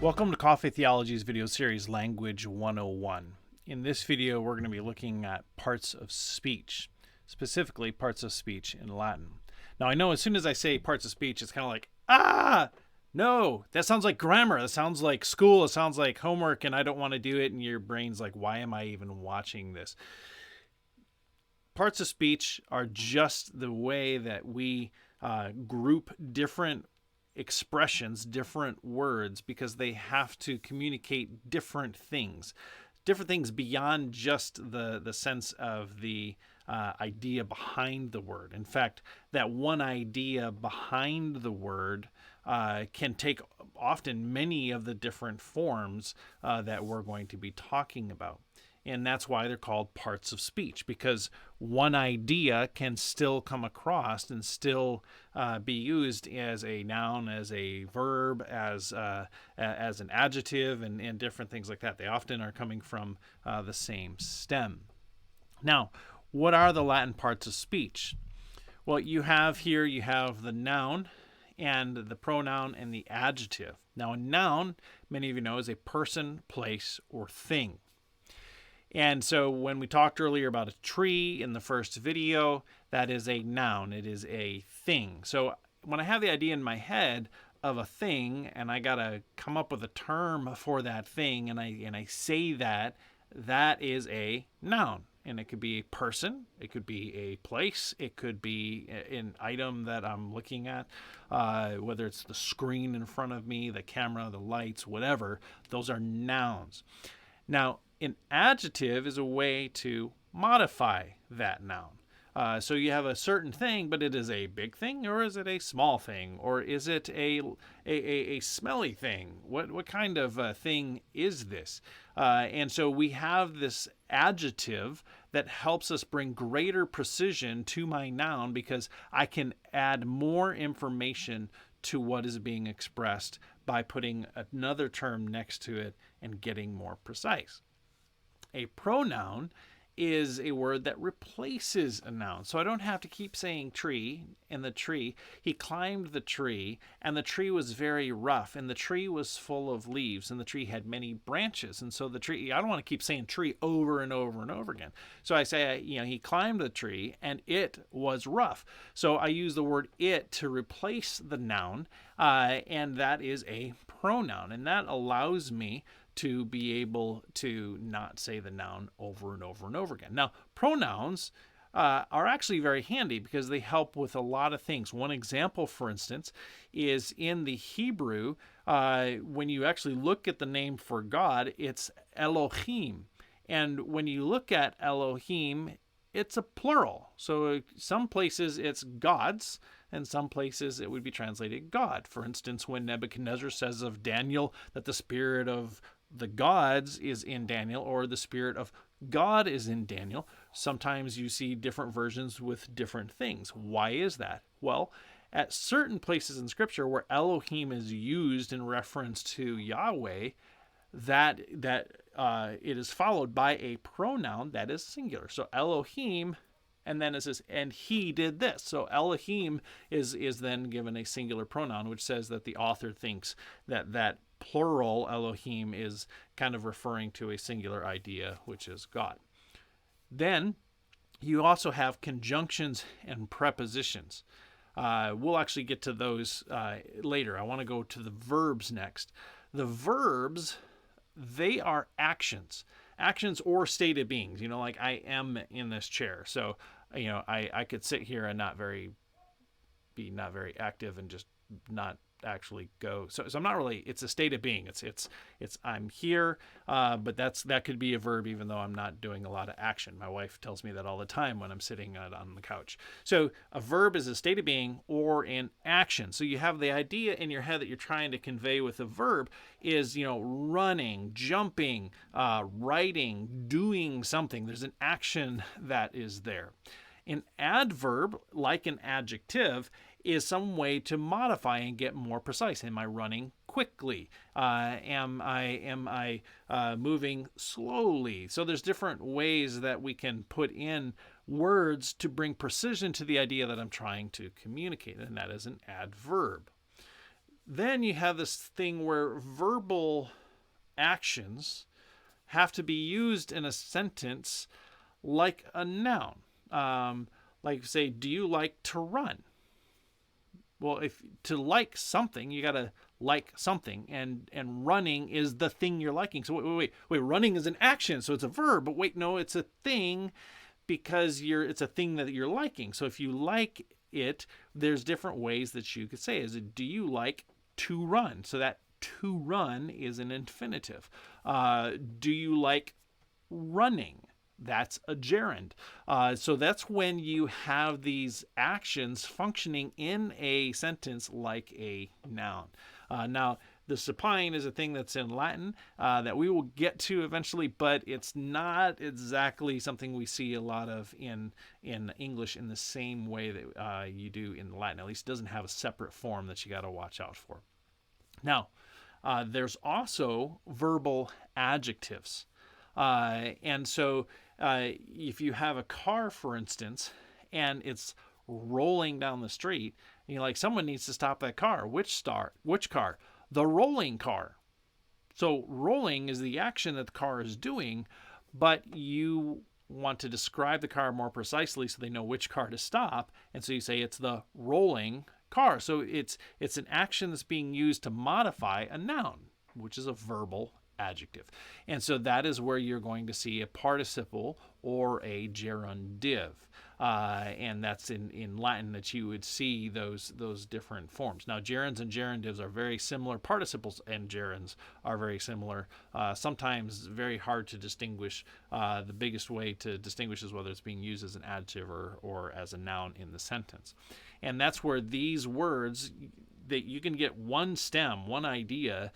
Welcome to Coffee Theology's video series, Language 101. In this video, we're going to be looking at parts of speech, specifically parts of speech in Latin. Now, I know as soon as I say parts of speech, it's kind of like, no, that sounds like grammar. That sounds like school. It sounds like homework, and I don't want to do it. And your brain's like, why am I even watching this? Parts of speech are just the way that we group different expressions, different words, because they have to communicate different things beyond just the sense of the idea behind the word. In fact, that one idea behind the word can take often many of the different forms that we're going to be talking about. And that's why they're called parts of speech, because one idea can still come across and still be used as a noun, as a verb, as an adjective, and different things like that. They often are coming from the same stem. Now, what are the Latin parts of speech? Well, you have the noun and the pronoun and the adjective. Now, a noun, many of you know, is a person, place, or thing. And so when we talked earlier about a tree in the first video, that is a noun. It is a thing. So when I have the idea in my head of a thing and I got to come up with a term for that thing and I say that is a noun. And it could be a person, it could be a place, it could be an item that I'm looking at, whether it's the screen in front of me, the camera, the lights, whatever. Those are nouns. Now, an adjective is a way to modify that noun. So you have a certain thing, but it is a big thing, or is it a small thing, or is it a smelly thing? What kind of thing is this? And so we have this adjective that helps us bring greater precision to my noun because I can add more information to what is being expressed by putting another term next to it and getting more precise. A pronoun is a word that replaces a noun. So I don't have to keep saying tree and the tree. He climbed the tree and the tree was very rough and the tree was full of leaves and the tree had many branches. And so the tree, I don't want to keep saying tree over and over and over again. So I say, he climbed the tree and it was rough. So I use the word it to replace the noun and that is a pronoun. And that allows me to be able to not say the noun over and over and over again. Now, pronouns are actually very handy because they help with a lot of things. One example, for instance, is in the Hebrew, when you actually look at the name for God, it's Elohim. And when you look at Elohim, it's a plural. So some places it's gods, and some places it would be translated God. For instance, when Nebuchadnezzar says of Daniel that the spirit of the gods is in Daniel, or the spirit of God is in Daniel, sometimes you see different versions with different things. Why is that? Well, at certain places in Scripture where Elohim is used in reference to Yahweh, that it is followed by a pronoun that is singular. So Elohim, and then it says, and he did this. So Elohim is then given a singular pronoun, which says that the author thinks that plural Elohim is kind of referring to a singular idea, which is God. Then you also have conjunctions and prepositions. We'll actually get to those later. I want to go to the verbs next. The verbs, they are actions or stated beings, like I am in this chair. So, I could sit here and be not very active and just not actually go. So I'm not really, it's a state of being. It's I'm here, but that could be a verb even though I'm not doing a lot of action. My wife tells me that all the time when I'm sitting on the couch. So a verb is a state of being or an action. So you have the idea in your head that you're trying to convey with a verb is, running, jumping, writing, doing something. There's an action that is there. An adverb, like an adjective, is some way to modify and get more precise. Am I running quickly? Am I moving slowly? So there's different ways that we can put in words to bring precision to the idea that I'm trying to communicate, and that is an adverb. Then you have this thing where verbal actions have to be used in a sentence like a noun. Like say, do you like to run? Well, if to like something, you got to like something, and running is the thing you're liking. So wait, running is an action, so it's a verb. But wait, no, it's a thing because it's a thing that you're liking. So if you like it, there's different ways that you could say is it, do you like to run? So that to run is an infinitive. Do you like running? That's a gerund. So that's when you have these actions functioning in a sentence like a noun. Now, the supine is a thing that's in Latin that we will get to eventually, but it's not exactly something we see a lot of in English in the same way that you do in Latin. At least it doesn't have a separate form that you got to watch out for. Now, there's also verbal adjectives. And so if you have a car, for instance, and it's rolling down the street, and you're like, someone needs to stop that car. Which car? The rolling car. So rolling is the action that the car is doing, but you want to describe the car more precisely so they know which car to stop. And so you say it's the rolling car. So it's an action that's being used to modify a noun, which is a verbal adjective. And so that is where you're going to see a participle or a gerundive. And that's in Latin that you would see those different forms. Now, gerunds and gerundivs are very similar. Participles and gerunds are very similar. Sometimes very hard to distinguish. The biggest way to distinguish is whether it's being used as an adjective or as a noun in the sentence. And that's where these words, that you can get one stem, one idea,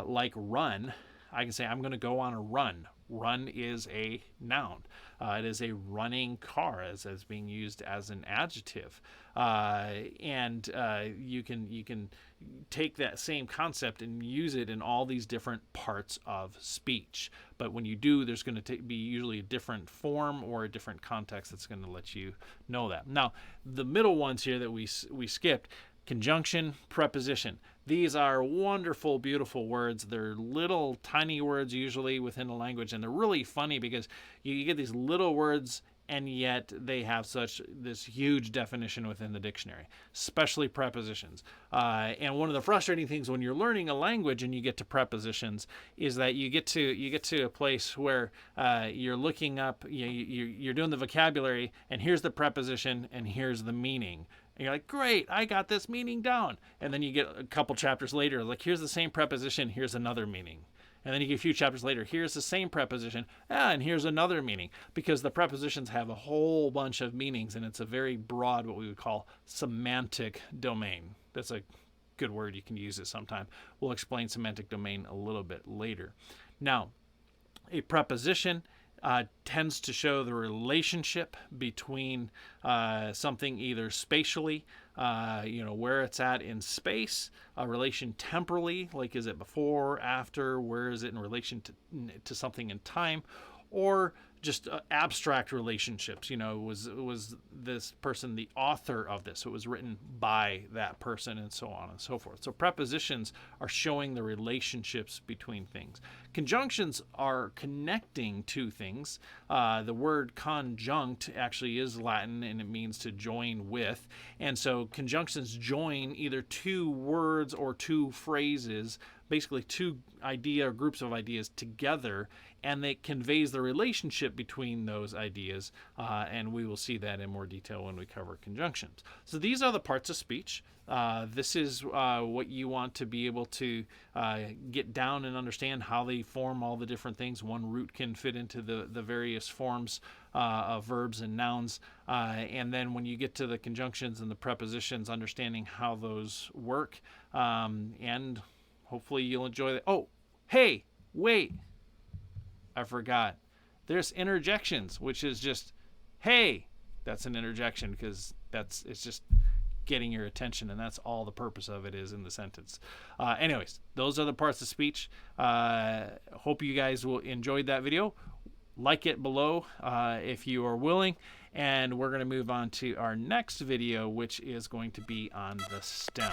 like run. I can say, I'm going to go on a run. Run is a noun. It is a running car as being used as an adjective. And you can take that same concept and use it in all these different parts of speech. But when you do, there's going to be usually a different form or a different context that's going to let you know that. Now, the middle ones here that we skipped, conjunction, preposition. These are wonderful, beautiful words. They're little, tiny words usually within a language, and they're really funny because you get these little words, and yet they have this huge definition within the dictionary, especially prepositions. And one of the frustrating things when you're learning a language and you get to prepositions is that you get to a place where you're looking up, you're doing the vocabulary, and here's the preposition, and here's the meaning. And you're like, great, I got this meaning down. And then you get a couple chapters later, like, here's the same preposition, here's another meaning. And then you get a few chapters later, here's the same preposition, and here's another meaning. Because the prepositions have a whole bunch of meanings, and it's a very broad, what we would call semantic domain. That's a good word, you can use it sometime. We'll explain semantic domain a little bit later. Now, a preposition tends to show the relationship between something either spatially, where it's at in space, a relation temporally, like is it before, after, where is it in relation to something in time, or just abstract relationships. Was this person the author of this? It was written by that person, and so on and so forth. So prepositions are showing the relationships between things. Conjunctions are connecting two things. The word conjunct actually is Latin, and it means to join with. And so conjunctions join either two words or two phrases, basically two groups of ideas together, and it conveys the relationship between those ideas, and we will see that in more detail when we cover conjunctions. So these are the parts of speech. This is what you want to be able to get down and understand how they form all the different things. One root can fit into the various forms of verbs and nouns, and then when you get to the conjunctions and the prepositions, understanding how those work, and hopefully you'll enjoy that. Oh, hey, wait, I forgot. There's interjections, which is just, hey, that's an interjection because it's just getting your attention, and that's all the purpose of it is in the sentence. Anyways, those are the parts of speech. Hope you guys will enjoyed that video. Like it below if you are willing, and we're going to move on to our next video, which is going to be on the stem.